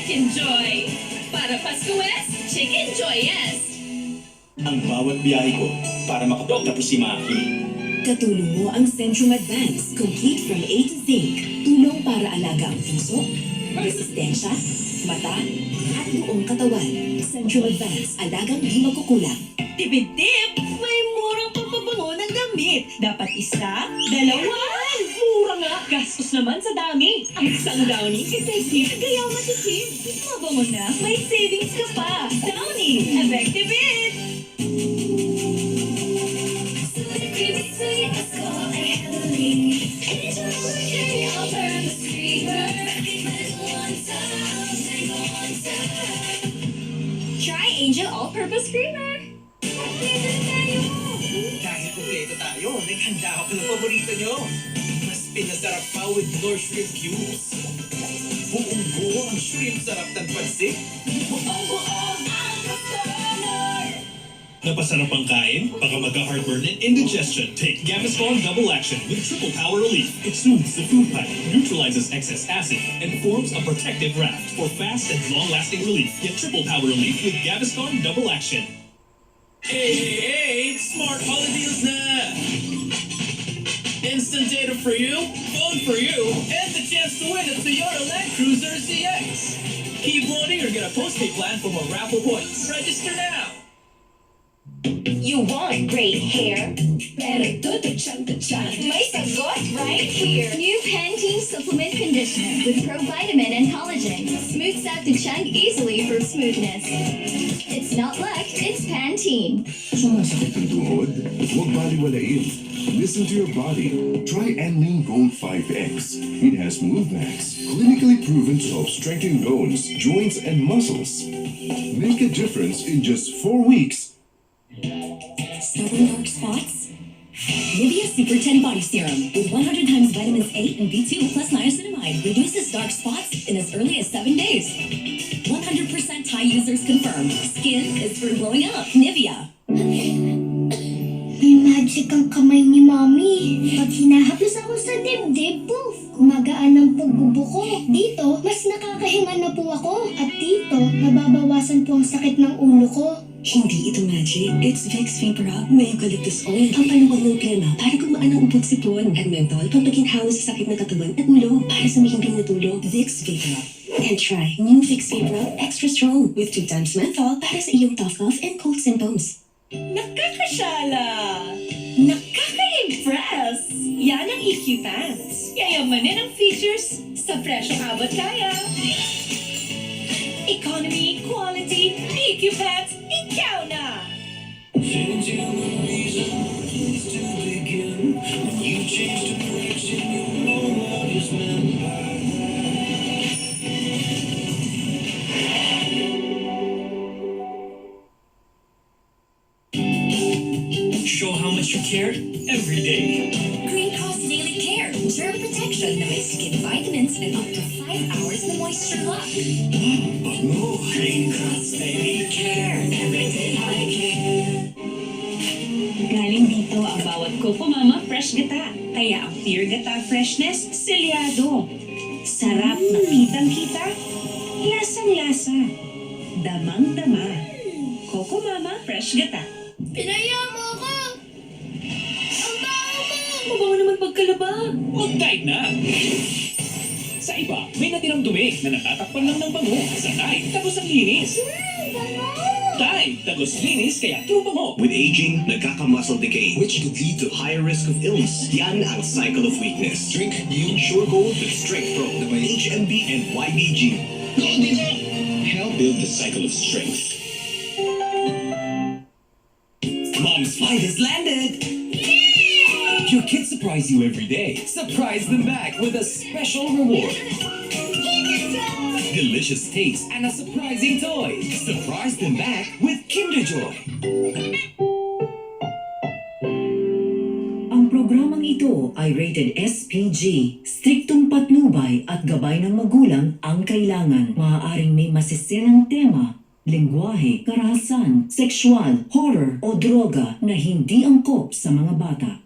Chicken Joy. Para Pascues, Chicken Joyest. Ang bawat biyahe ko para makapagtapos si Maki. Katulong mo ang Centrum Advance, complete from A to Zinc. Tulong para alaga ang puso, resistensya, mata, at buong katawan. Centrum Advance, alagang di magkukulang. Tipid-tip! May murang pampabango ng damit. Dapat isa, dalawa. Mura nga. Gastos naman sa dami. Ang isang Downy, effective, kaya matipid. Mabango na, may savings ka pa. Downy, effective it! Try Angel All-Purpose Creamer. Kahit kumpleto tayo, naghanda ako ng paborito nyo. Mas pinasarap pa with Knorr Shrimp Cubes. Buong-buo ang shrimp sarap ng pansit. Buong-buo ang Knorr. Napasarap ang kain, baka magka-heartburn and indigestion. Take Gaviscon Double Action with triple power relief. It soothes the food pipe, neutralizes excess acid, and forms a protective raft for fast and long-lasting relief. Get triple power relief with Gaviscon Double Action. Hey, smart holidays na! Instant data for you, phone for you, and the chance to win a Toyota Land Cruiser ZX. Keep loading or get a postpaid plan for more raffle points. Register now! You want great hair? Pero tututsyang-tutsyang. May sagot right here. New Pantene Supplement Conditioner with provitamin and collagen. Smooths out tutsyang easily for smoothness. It's not luck, it's Pantene. Sumasakit ang tuhod? Huwag baliwalain. Listen to your body. Try Anlene Bone 5X. It has Movemax, clinically proven to help strengthen bones, joints, and muscles. Make a difference in just 4 weeks. Stubborn dark spots? Nivea Super 10 Body Serum with 100 times vitamins A and B2 plus niacinamide reduces dark spots in as early as 7 days. 100% Thai users confirm skin is for glowing up. Nivea. May magic ang kamay ni Mommy. Pag hinahaplos ako sa dibdib, poof, gumagaan ang pagbubuko. Dito, mas nakakahinga na po ako. At dito, nababawasan po ang sakit ng ulo ko. Hindi ito magic. It's Vicks Vapor Rub. May eucalyptus oil. Pampaluwag ng plema para gumaan ang ubod sipon. At menthol, pampaginhawa sa sakit ng katawan at ulo para sa mahimbing na tulog. Vicks Vapor Rub. And try new Vicks Vapor Rub Extra Strong with 2 times menthol para sa iyong tough cough and cold symptoms. Nakakasyala! Nakaka-impress! Yan ang EQ Pants. Yayamanin ang features sa presyong abot kaya. Economy, quality, EQ Pants, ikaw na! Show how much you care every day. Green Cross Daily Care. Germ protection na may skin vitamins and up to 5 hours na moisture lock. Bango. Green Cross Daily Care. Every day I care. Galing dito ang bawat Coco Mama Fresh Gata. Kaya ang Pure Gata Freshness, selyado. Sarap na kitang-kita. Lasang-lasa. Damang-dama. Coco Mama Fresh Gata. Pinaya mo ako! Ang baho mo! Mabaho naman pagkalaba. Mag-dive na! Sa iba, may natirang dumi na natatakpan lang ng bango. Sa Tide, tagos ang linis. Tide, tagos linis kaya true bango. With aging, nagkaka-muscle decay, which could lead to higher risk of illness. Yan ang cycle of weakness. Drink new Sure Gold with Strength Pro by HMB and YBG. Help build the cycle of strength. Mom's flight has landed! Your kids surprise you every day. Surprise them back with a special reward. Delicious taste and a surprising toy. Surprise them back with Kinder Joy. Ang programang ito ay rated SPG. Striktong patnubay at gabay ng magulang ang kailangan. Maaaring may masiserang tema, lengguwahe, karahasan, sexual, horror o droga na hindi angkop sa mga bata.